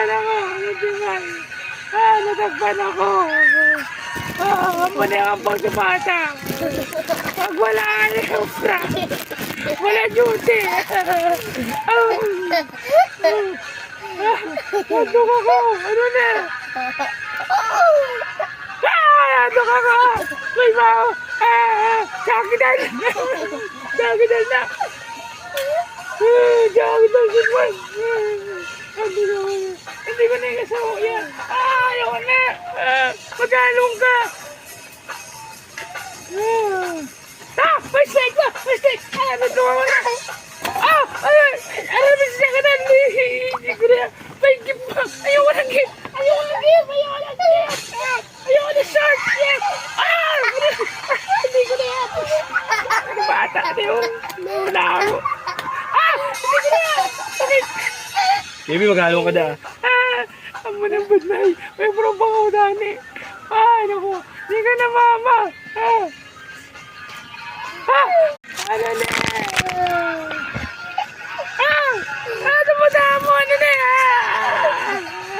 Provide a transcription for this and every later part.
Natakpan ako. Natakpan. Natakpan ako. Mali ang pang sa bata. Pag wala ayaw fra. Wala duty. Nandok ako. Ano na? Nandok ako. May mga. Sakitan. Sakitan na. Sakitan sa hindi ko na yung kasawa yan. Ayaw na. Magalong ka. May snake ba? May snake. Nandok ako na. Ano ba siya ka na? Hindi ko na. May gift ba? Ayaw ko ng gift. Ayaw ko ng gift. Ayaw ko ng gift. Ayaw ko ng shark. Hindi ko na yan. Bata na yun. Wala ako. Hindi ko na yan. Baby, maghalong ka na. Ang manambad na may proba ko dani. Naku. Hindi ka na mama. Ano na? Ano mo damo? Ano na?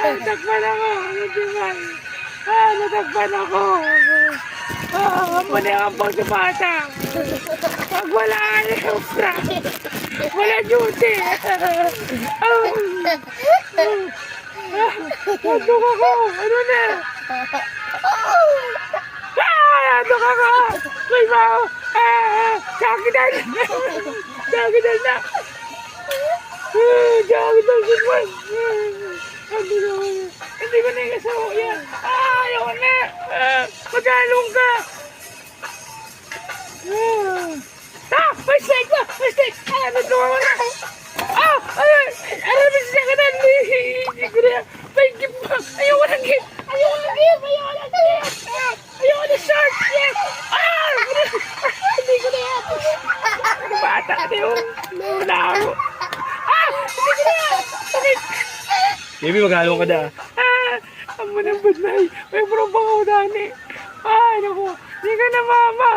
Natakpan ako. Natakpan. Natakpan ako. Mali ang pang sa bata. Pag wala ayaw fra. Wala duty. Nandok ako. Ano na? Nandok ako. May mga. Sakitan. Sakitan na. Sakitan sa buwan. Hindi ko na yung kasawa yan. Ayaw na. Magalong ka. May snake ba? May snake. Nandok ako na. Ano ba siya ka na? Hindi ko na. May gift ba? Ayaw ko ng gift. Ayaw ko ng gift. Ayaw ko ng gift. Ayaw ko ng shark. Hindi ko na yan. Bata na yun. Wala ako. Hindi ko na yan. Baby, maghalong ka na. Ang manambad na may proba ko dani. Naku. Hindi ka na mama.